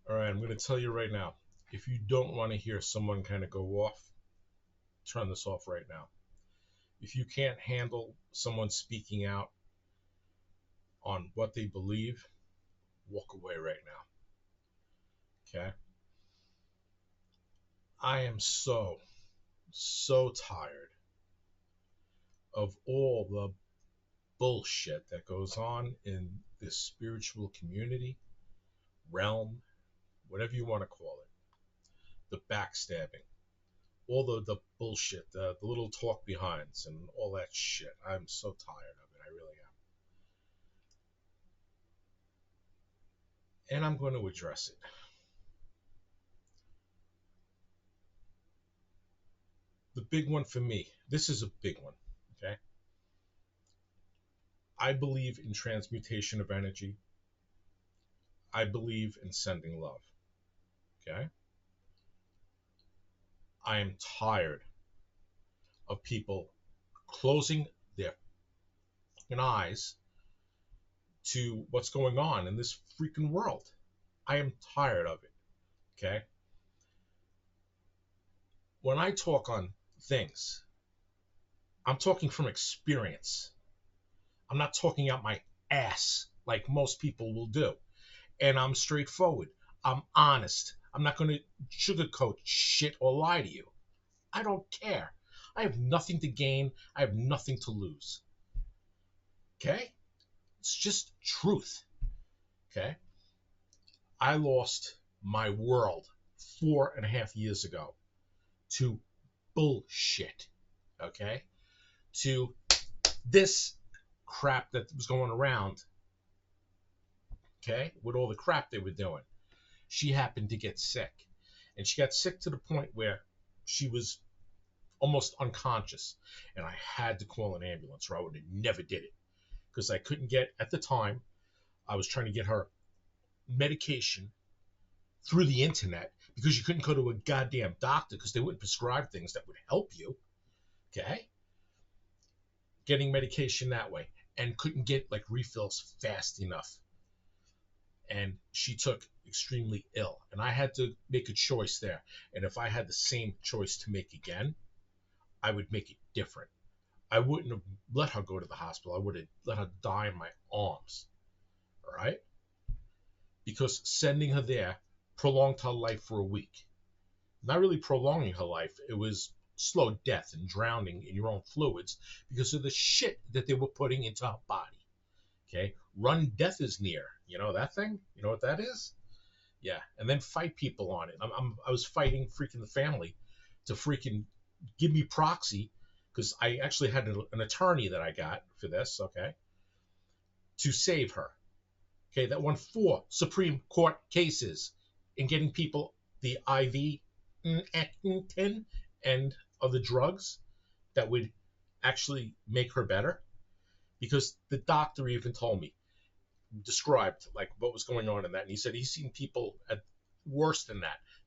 All right, I'm going to tell you right now. If you don't want to hear someone kind of go off, turn this off right now. If you can't handle someone speaking out on what they believe, walk away right now. Okay? I am so tired of all the bullshit that goes on in this spiritual community, realm, whatever you want to call it. The backstabbing, all the bullshit, the little talk behinds, and all that shit. I'm so tired of it. I really am. And I'm going to address it. The big one for me, this is a big one. Okay? I believe in transmutation of energy. I believe in sending love. Okay? I am tired of people closing their eyes to what's going on in this freaking world. I am tired of it. Okay? When I talk on things, I'm talking from experience. I'm not talking out my ass like most people will do. And I'm straightforward. I'm honest. I'm not going to sugarcoat shit or lie to you. I don't care. I have nothing to gain. I have nothing to lose. Okay? It's just truth. Okay? I lost my world 4.5 years ago to bullshit. Okay? To this crap that was going around. Okay? With all the crap they were doing. She happened to get sick. And she got sick to the point where she was almost unconscious. And I had to call an ambulance or I would have never did it. Because I couldn't get, at the time, I was trying to get her medication through the internet because you couldn't go to a goddamn doctor because they wouldn't prescribe things that would help you. Okay? Getting medication that way. And couldn't get like refills fast enough. And she took extremely ill. And I had to make a choice there. And if I had the same choice to make again, I would make it different. I wouldn't have let her go to the hospital. I would have let her die in my arms. All right? Because sending her there prolonged her life for a week. Not really prolonging her life, it was slow death and drowning in your own fluids because of the shit that they were putting into her body. Okay? Run, death is near. You know that thing? You know what that is? Yeah. And then fight people on it. I was fighting freaking the family to freaking give me proxy because I actually had an attorney that I got for this, okay, to save her. Okay, that won 4 Supreme Court cases in getting people the IV and other drugs that would actually make her better. Because the doctor even told me, described like what was going on in that, and he said he's seen people at worse than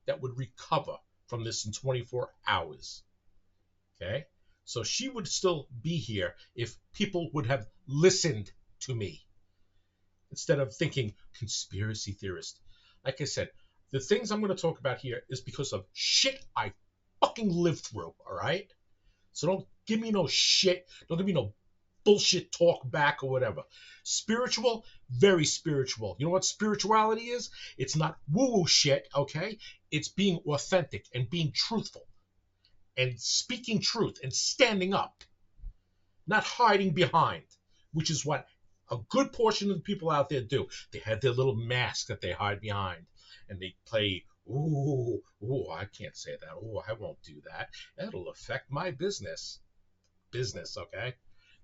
that would recover from this in 24 hours. Okay, so she would still be here if people would have listened to me instead of thinking conspiracy theorist. Like I said, the things I'm going to talk about here is because of shit I fucking lived through, all right? So don't give me no shit. Don't give me no bullshit talk back or whatever. Spiritual, very spiritual. You know what spirituality is? It's not woo-woo shit, okay? It's being authentic and being truthful and speaking truth and standing up, not hiding behind, which is what a good portion of the people out there do. They have their little mask that they hide behind and they play, ooh, I can't say that. Oh, I won't do that. That'll affect my business. Business, okay?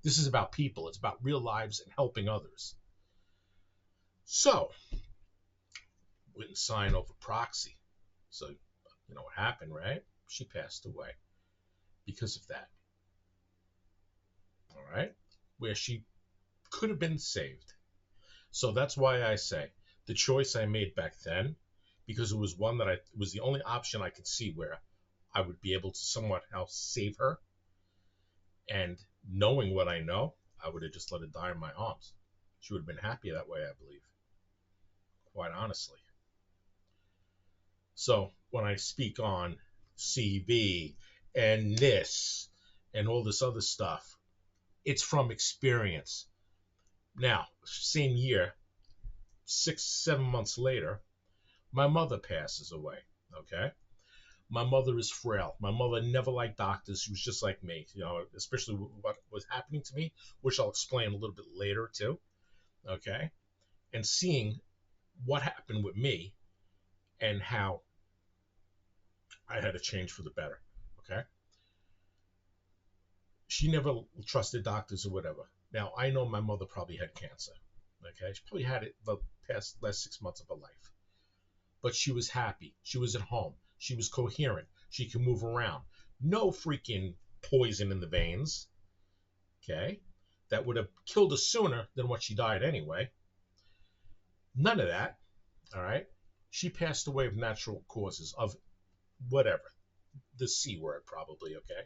This is about people. It's about real lives and helping others. So, wouldn't sign over proxy. So, you know what happened, right? She passed away because of that. All right? Where she could have been saved. So that's why I say the choice I made back then, because it was one that it was the only option I could see where I would be able to somewhat help save her. And knowing what I know, I would have just let her die in my arms. She would have been happy that way, I believe. Quite honestly. So when I speak on CV and this and all this other stuff, it's from experience. Now, same year, 6, 7 months later, my mother passes away. Okay. My mother is frail. My mother never liked doctors. She was just like me, especially what was happening to me, which I'll explain a little bit later too. Okay. And seeing what happened with me and how I had to change for the better. Okay. She never trusted doctors or whatever. Now, I know my mother probably had cancer. Okay. She probably had it the last 6 months of her life. But she was happy. She was at home. She was coherent. She could move around. No freaking poison in the veins. Okay. That would have killed her sooner than what she died anyway. None of that. All right. She passed away of natural causes, of whatever. The C word, probably. Okay.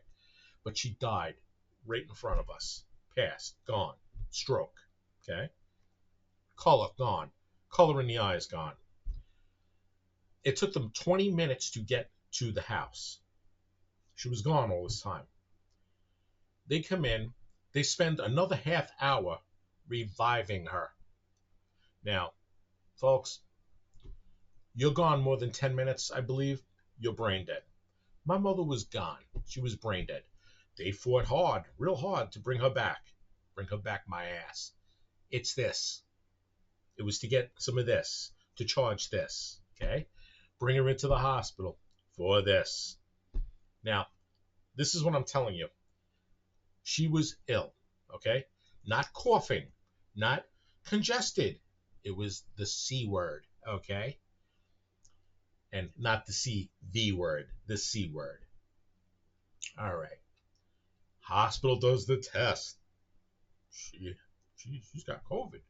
But she died right in front of us. Passed. Gone. Stroke. Okay. Color gone. Color in the eyes gone. It took them 20 minutes to get to the house. She was gone all this time. They come in. They spend another half hour reviving her. Now, folks, you're gone more than 10 minutes, I believe, you're brain dead. My mother was gone. She was brain dead. They fought hard, real hard, to bring her back. Bring her back my ass. It's this. It was to get some of this, to charge this, okay? Bring her into the hospital for this. Now, this is what I'm telling you. She was ill, okay? Not coughing, not congested. It was the C word, okay? And not the CV word, the C word. All right. Hospital does the test. She's got COVID.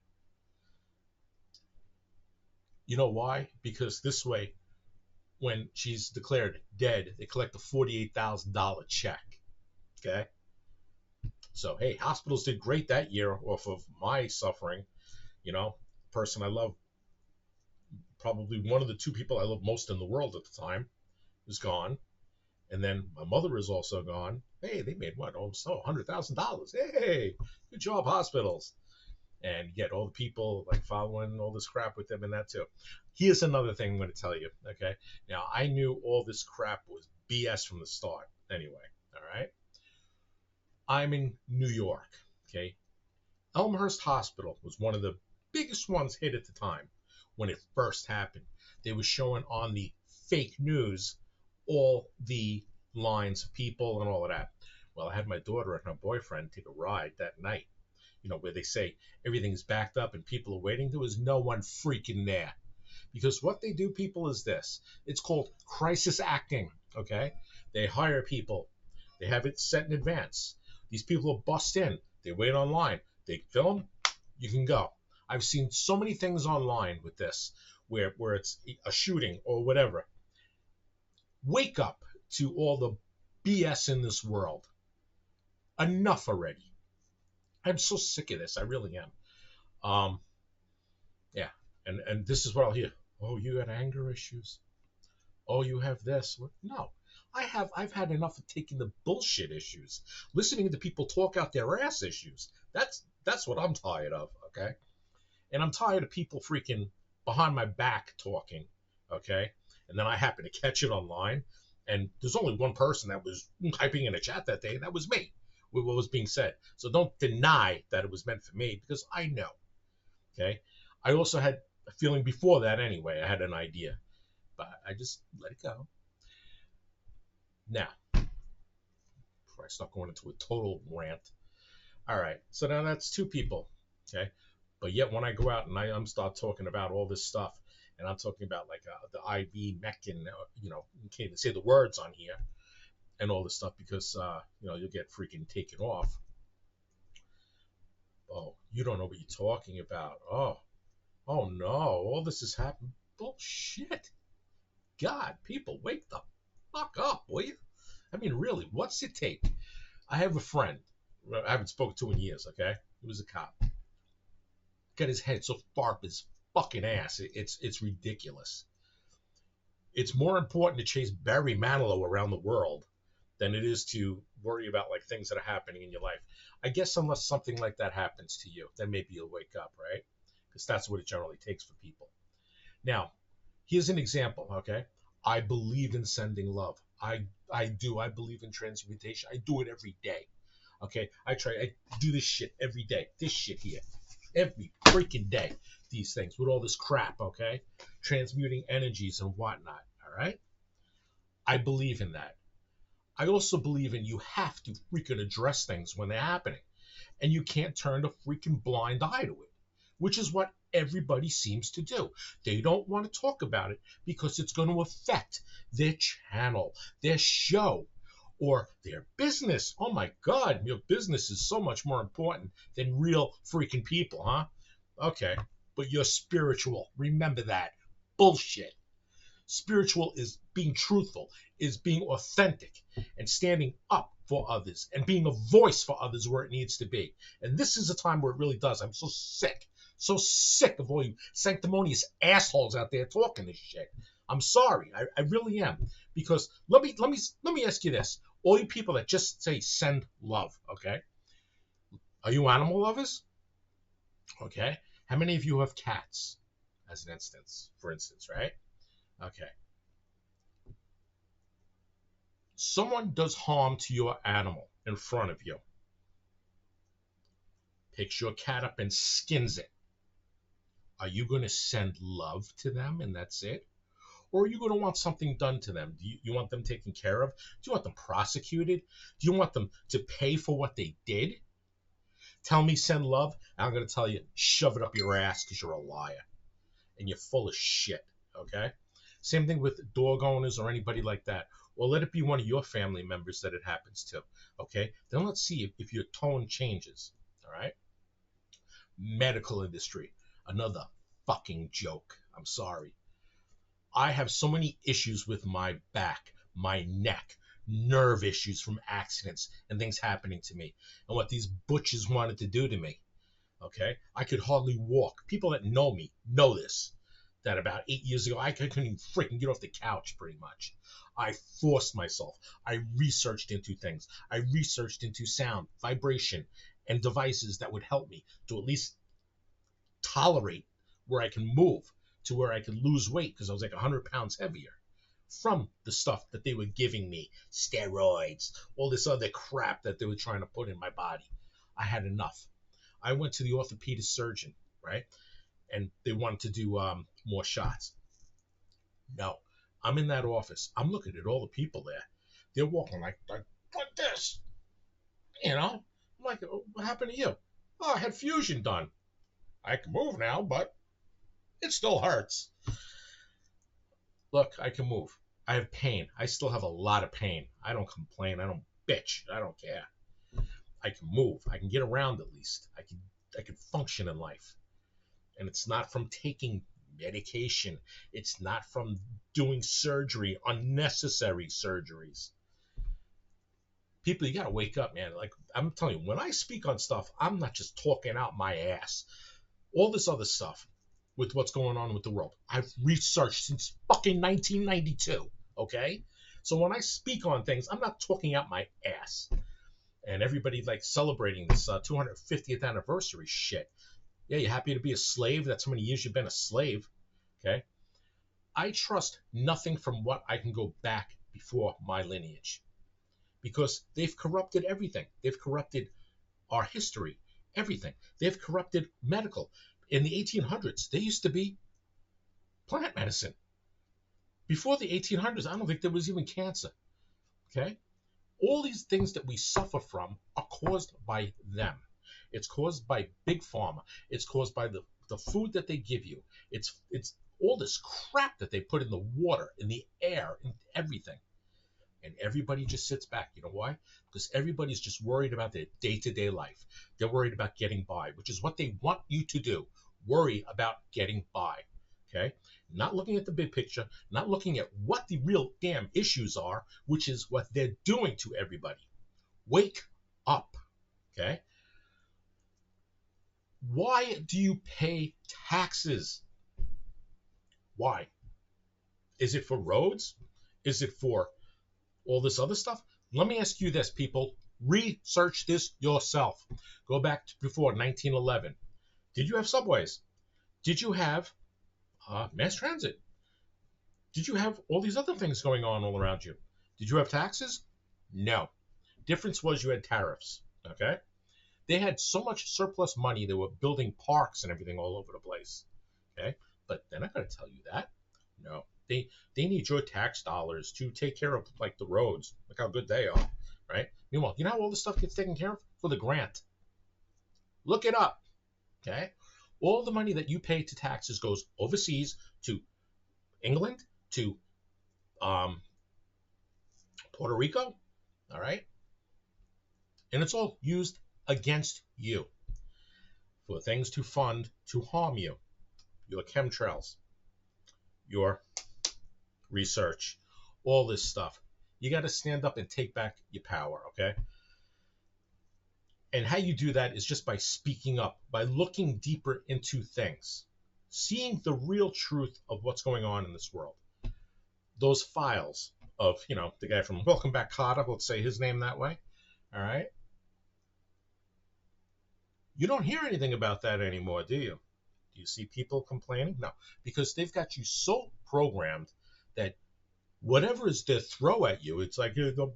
You know why? Because this way, when she's declared dead, they collect a $48,000 check. Okay? So, hey, hospitals did great that year off of my suffering. Person I love, probably one of the two people I love most in the world at the time, is gone. And then my mother is also gone. Hey, they made what? Almost $100,000. Hey, good job, hospitals. And you get all the people like following all this crap with them and that too. Here's another thing I'm going to tell you. Okay. Now, I knew all this crap was BS from the start anyway. All right. I'm in New York. Okay. Elmhurst Hospital was one of the biggest ones hit at the time when it first happened. They were showing on the fake news all the lines of people and all of that. Well, I had my daughter and her boyfriend take a ride that night, where they say everything's backed up and people are waiting. There was no one freaking there. Because what they do, people, is this. It's called crisis acting, okay? They hire people. They have it set in advance. These people will bust in. They wait online. They film. You can go. I've seen so many things online with this where it's a shooting or whatever. Wake up to all the BS in this world. Enough already. I'm so sick of this. I really am. Yeah. And this is what I'll hear. Oh, you got anger issues. Oh, you have this. No. I've had enough of taking the bullshit issues. Listening to people talk out their ass issues. That's what I'm tired of, okay? And I'm tired of people freaking behind my back talking, okay? And then I happen to catch it online, and there's only one person that was typing in a chat that day, and that was me, with what was being said. So don't deny that it was meant for me, because I know, okay? I also had a feeling before that anyway. I had an idea, but I just let it go. Now, before I start going into a total rant. All right, so now that's two people, okay? But yet when I go out and I'm start talking about all this stuff, and I'm talking about like the IV mech and, you can't even say the words on here and all this stuff because, you'll get freaking taken off. Oh, you don't know what you're talking about. Oh no, all this is happening. Bullshit. God, people, wake the fuck up, will you? I mean, really, what's it take? I have a friend I haven't spoken to in years, okay? He was a cop. Got his head so far up his fucking ass. It's ridiculous. It's more important to chase Barry Manilow around the world than it is to worry about like things that are happening in your life. I guess unless something like that happens to you, then maybe you'll wake up, right? Because that's what it generally takes for people. Now, here's an example, okay? I believe in sending love. I do. I believe in transmutation. I do it every day. Okay? I do this shit every day. This shit here. Every freaking day. These things with all this crap, okay? Transmuting energies and whatnot. All right? I believe in that. I also believe in you have to freaking address things when they're happening. And you can't turn a freaking blind eye to it, which is what everybody seems to do. They don't want to talk about it because it's going to affect their channel, their show, or their business. Oh my God, your business is so much more important than real freaking people, huh? Okay, but you're spiritual. Remember that. Bullshit. Spiritual is being truthful, is being authentic, and standing up for others, and being a voice for others where it needs to be. And this is a time where it really does. I'm so sick of all you sanctimonious assholes out there talking this shit. I'm sorry, I really am. Because let me ask you this: all you people that just say send love, okay? Are you animal lovers? Okay. How many of you have cats, as an instance, for instance, right? Okay. Someone does harm to your animal in front of you, picks your cat up and skins it. Are you going to send love to them and that's it? Or are you going to want something done to them? Do you want them taken care of? Do you want them prosecuted? Do you want them to pay for what they did? Tell me send love, and I'm going to tell you shove it up your ass because you're a liar and you're full of shit, okay? Same thing with dog owners or anybody like that. Or let it be one of your family members that it happens to, okay? Then let's see if your tone changes, all right? Medical industry, another fucking joke. I'm sorry. I have so many issues with my back, my neck, nerve issues from accidents and things happening to me, and what these butchers wanted to do to me. Okay? I could hardly walk. People that know me know this. That about 8 years ago, I couldn't even freaking get off the couch pretty much. I forced myself. I researched into things. I researched into sound, vibration, and devices that would help me to at least tolerate where I can move, to where I could lose weight because I was like 100 pounds heavier from the stuff that they were giving me, steroids, all this other crap that they were trying to put in my body. I had enough. I went to the orthopedic surgeon, right? And they wanted to do more shots. No, I'm in that office. I'm looking at all the people there. They're walking like this, you know. I'm like, oh, what happened to you? Oh, I had fusion done. I can move now, but it still hurts. Look, I can move. I have pain. I still have a lot of pain. I don't complain. I don't bitch. I don't care. I can move. I can get around at least. I can function in life. And it's not from taking medication. It's not from doing surgery, unnecessary surgeries. People, you gotta wake up, man. Like I'm telling you, when I speak on stuff, I'm not just talking out my ass. All this other stuff with what's going on with the world, I've researched since fucking 1992. Okay, so when I speak on things, I'm not talking out my ass. And everybody like celebrating this 250th anniversary shit. Yeah, you happy to be a slave? That's how many years you've been a slave. Okay. I trust nothing from what I can go back before my lineage because they've corrupted everything. They've corrupted our history, everything. They've corrupted medical. In the 1800s, there used to be plant medicine. Before the 1800s, I don't think there was even cancer. Okay. All these things that we suffer from are caused by them. It's caused by big pharma. It's caused by the food that they give you. It's all this crap that they put in the water, in the air, in everything. And everybody just sits back. You know why? Because everybody's just worried about their day-to-day life. They're worried about getting by, which is what they want you to do. Worry about getting by. Okay? Not looking at the big picture, not looking at what the real damn issues are, which is what they're doing to everybody. Wake up. Okay? Why do you pay taxes? Why? Is it for roads? Is it for all this other stuff? Let me ask you this, people. Research this yourself. Go back to before 1911. Did you have subways? Did you have mass transit? Did you have all these other things going on all around you? Did you have taxes? No. Difference was you had tariffs. Okay? They had so much surplus money, they were building parks and everything all over the place. Okay? But they're not going to tell you that. No. They need your tax dollars to take care of like the roads. Look how good they are. Right? Meanwhile, you know how all this stuff gets taken care of? For the grant. Look it up. Okay? All the money that you pay to taxes goes overseas to England, to Puerto Rico, all right? And it's all used against you for things to fund to harm you, your chemtrails, your research, all this stuff. You got to stand up and take back your power, okay? And how you do that is just by speaking up, by looking deeper into things, seeing the real truth of what's going on in this world. Those files of, the guy from Welcome Back Kotter, let's say his name that way, all right? You don't hear anything about that anymore, do you? Do you see people complaining? No, because they've got you so programmed that whatever is their throw at you, it's like the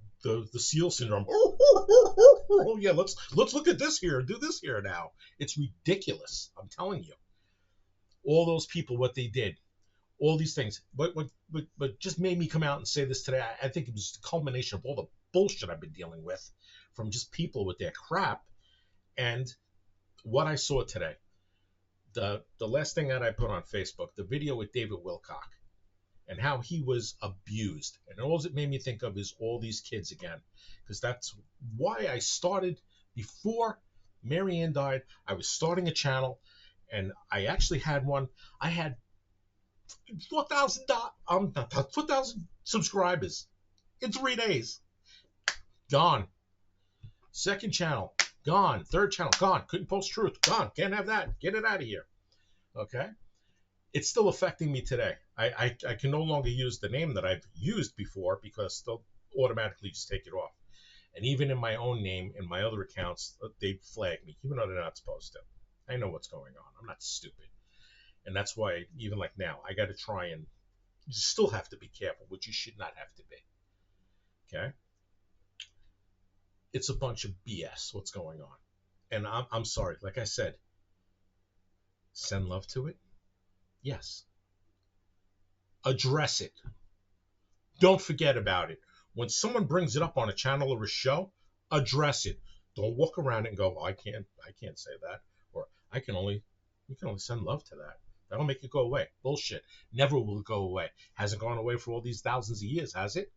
SEAL syndrome. Oh yeah, let's look at this here, do this here now. It's ridiculous. I'm telling you. All those people, what they did, all these things. But just made me come out and say this today. I think it was the culmination of all the bullshit I've been dealing with, from just people with their crap, and what I saw today. The last thing that I put on Facebook, the video with David Wilcock, and how he was abused. And all it made me think of is all these kids again, because that's why I started before Marianne died. I was starting a channel, and I actually had one. I had 4,000 subscribers in 3 days. Gone. Second channel, gone. Third channel, gone. Couldn't post truth, gone. Can't have that. Get it out of here. Okay? It's still affecting me today. I can no longer use the name that I've used before because they'll automatically just take it off. And even in my own name, in my other accounts, they flag me, even though they're not supposed to. I know what's going on. I'm not stupid. And that's why, even like now, I got to try and you still have to be careful, which you should not have to be. Okay? It's a bunch of BS, what's going on. And I'm sorry. Like I said, send love to it. Yes. Address it. Don't forget about it. When someone brings it up on a channel or a show, address it. Don't walk around and go, oh, I can't say that, or you can only send love to that. That'll make it go away. Bullshit. Never will it go away. Hasn't gone away for all these thousands of years, has it?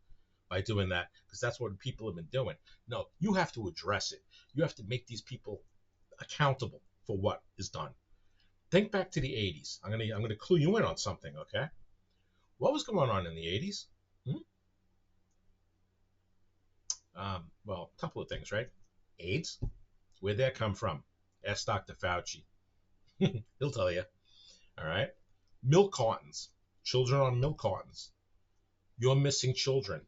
By doing that, because that's what people have been doing. No, you have to address it. You have to make these people accountable for what is done. Think back to the 80s. I'm gonna clue you in on something, okay? What was going on in the 80s? Well, a couple of things, right? AIDS? Where'd that come from? Ask Dr. Fauci. He'll tell you. All right? Milk cartons. Children on milk cartons. You're missing children.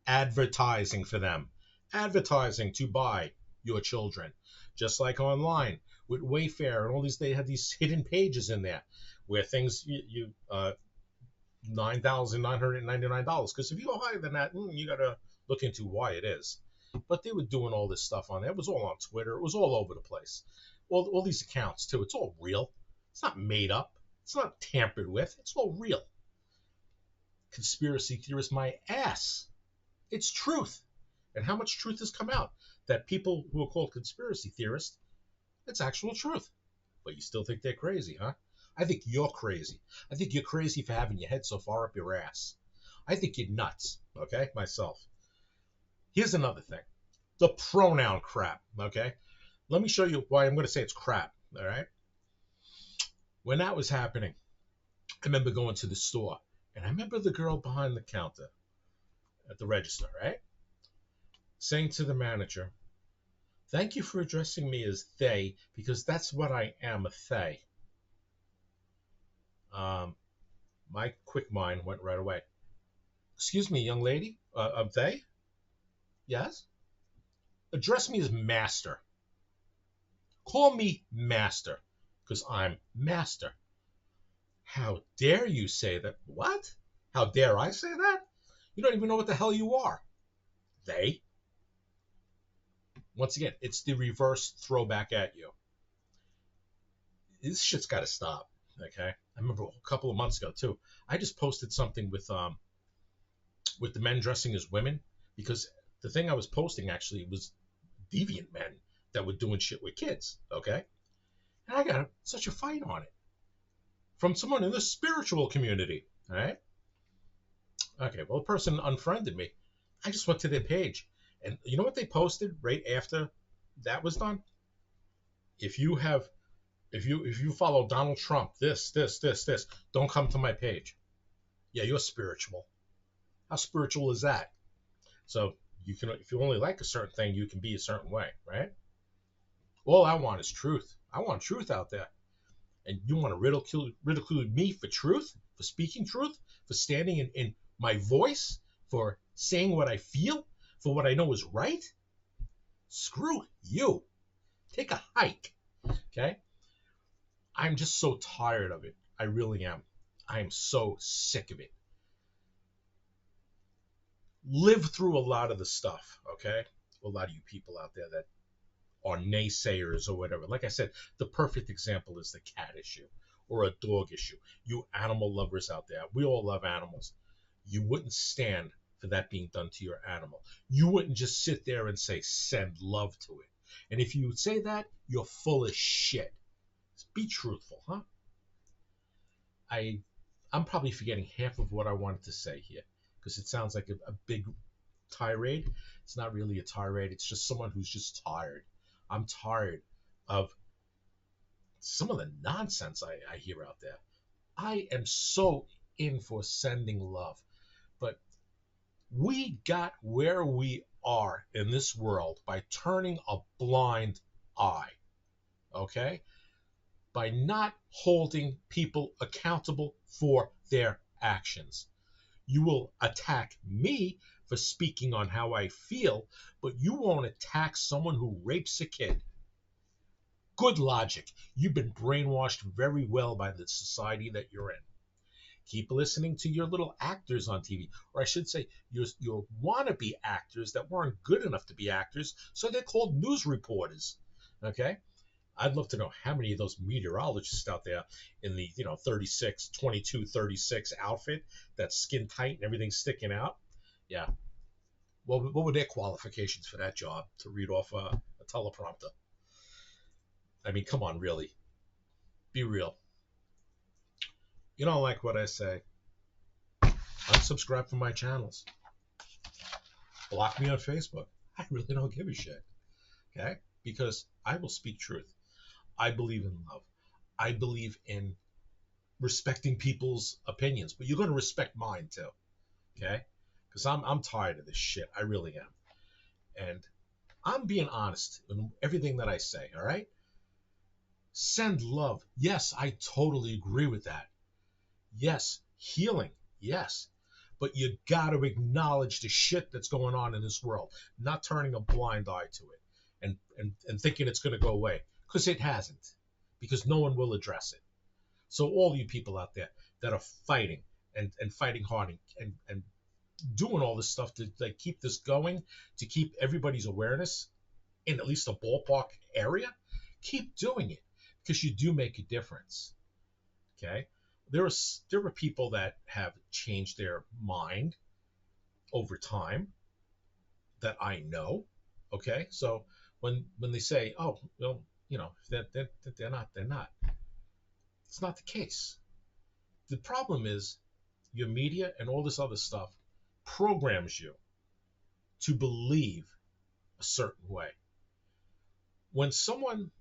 Advertising for them. Advertising to buy your children. Just like online with Wayfair and all these, they have these hidden pages in there where things you $9,999. Because if you go higher than that, you got to look into why it is. But they were doing all this stuff on there. It was all on Twitter. It was all over the place. All these accounts, too. It's all real. It's not made up. It's not tampered with. It's all real. Conspiracy theorist, my ass. It's truth. And how much truth has come out? That people who are called conspiracy theorists, it's actual truth. But you still think they're crazy, huh? I think you're crazy. I think you're crazy for having your head so far up your ass. I think you're nuts, okay? Myself. Here's another thing. The pronoun crap, okay? Let me show you why I'm going to say it's crap, all right? When that was happening, I remember going to the store, and I remember the girl behind the counter at the register, right? Saying to the manager, thank you for addressing me as they, because that's what I am, a they. My quick mind went right away. Excuse me, young lady. They? Yes? Address me as master. Call me master, because I'm master. How dare you say that? What? How dare I say that? You don't even know what the hell you are. They? Once again, it's the reverse throwback at you. This shit's got to stop. Okay? I remember a couple of months ago too. I just posted something with the men dressing as women, because the thing I was posting actually was deviant men that were doing shit with kids. Okay? And I got such a fight on it from someone in the spiritual community. All right? Okay, well, a person unfriended me. I just went to their page, and you know what they posted right after that was done? If you have, if you follow Donald Trump, this, don't come to my page. Yeah, you're spiritual. How spiritual is that? So you can, if you only like a certain thing, you can be a certain way, right? All I want is truth. I want truth out there, and you want to ridicule me for truth, for speaking truth, for standing in my voice, for saying what I feel, for what I know is right? Screw you. Take a hike. Okay? I'm just so tired of it. I really am. I am so sick of it. Live through a lot of the stuff, okay? A lot of you people out there that are naysayers or whatever. Like I said, the perfect example is the cat issue or a dog issue. You animal lovers out there, we all love animals. You wouldn't stand for that being done to your animal. You wouldn't just sit there and say, send love to it. And if you say that, you're full of shit. Be truthful, huh? I'm probably forgetting half of what I wanted to say here, because it sounds like a big tirade. It's not really a tirade. It's just someone who's just tired. I'm tired of some of the nonsense I hear out there. I am so in for sending love, but we got where we are in this world by turning a blind eye, okay? By not holding people accountable for their actions. You will attack me for speaking on how I feel, but you won't attack someone who rapes a kid. Good logic. You've been brainwashed very well by the society that you're in. Keep listening to your little actors on TV, or I should say, your wannabe actors that weren't good enough to be actors, so they're called news reporters. Okay? I'd love to know how many of those meteorologists out there in the 36, 22, 36 outfit that's skin tight and everything's sticking out. Yeah. What were their qualifications for that job to read off a teleprompter? I mean, come on, really. Be real. You don't like what I say? Unsubscribe from my channels. Block me on Facebook. I really don't give a shit. Okay? Because I will speak truth. I believe in love. I believe in respecting people's opinions, but you're going to respect mine too. Okay? Because I'm tired of this shit. I really am. And I'm being honest in everything that I say, all right? Send love. Yes, I totally agree with that. Yes, healing. Yes. But you got to acknowledge the shit that's going on in this world, not turning a blind eye to it and thinking it's going to go away, because it hasn't, because no one will address it. So all you people out there that are fighting and fighting hard and doing all this stuff to like keep this going, to keep everybody's awareness in at least a ballpark area, keep doing it, because you do make a difference. Okay? There are people that have changed their mind over time that I know. Okay? So when they say, oh, well, they're not. It's not the case. The problem is your media and all this other stuff programs you to believe a certain way. When someone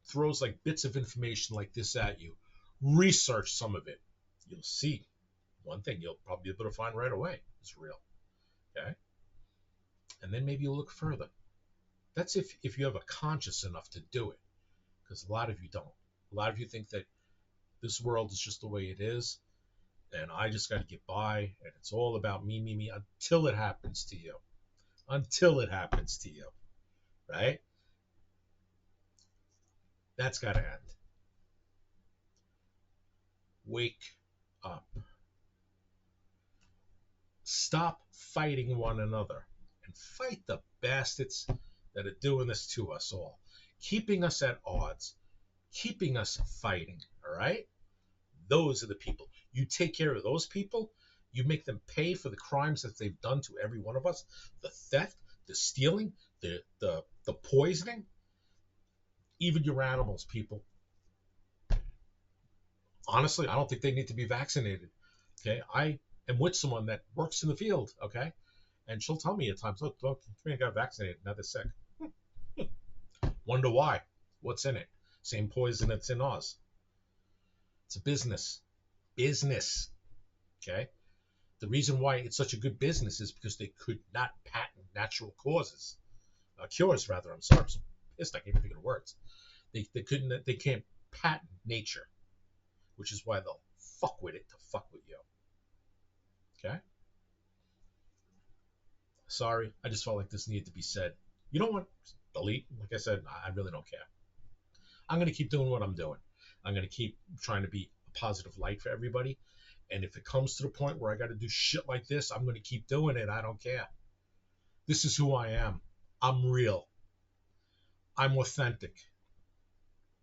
throws like bits of information like this at you, research some of it. You'll see one thing you'll probably be able to find right away. It's real. Okay? And then maybe you'll look further. That's if you have a conscience enough to do it. Because a lot of you don't. A lot of you think that this world is just the way it is. and I just got to get by, and it's all about me, me, me until it happens to you. Until it happens to you, right? That's got to end. Wake up. Stop fighting one another and fight the bastards that are doing this to us all, keeping us at odds, keeping us fighting, all right? Those are the people. You take care of those people, you make them pay for the crimes that they've done to every one of us, the theft, the stealing, the poisoning, even your animals, people. Honestly, I don't think they need to be vaccinated. Okay, I am with someone that works in the field. Okay, and she'll tell me at times, "Look, I got vaccinated. Now they're sick." Wonder why? What's in it? Same poison that's in Oz. It's a business. Business. Okay. The reason why it's such a good business is because they could not patent natural causes, cures rather. I'm sorry, I'm so pissed I can't even think of the words. They couldn't. They can't patent nature, which is why they'll fuck with it to fuck with you. Okay. Sorry, I just felt like this needed to be said. You know what? Delete. Like I said, I really don't care. I'm gonna keep doing what I'm doing. I'm gonna keep trying to be a positive light for everybody. And if it comes to the point where I got to do shit like this, I'm gonna keep doing it. I don't care. This is who I am. I'm real. I'm authentic.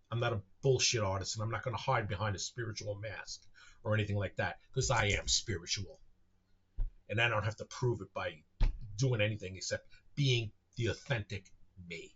I'm not a bullshit artist, and I'm not gonna hide behind a spiritual mask or anything like that because I am spiritual, and I don't have to prove it by doing anything except being the authentic me.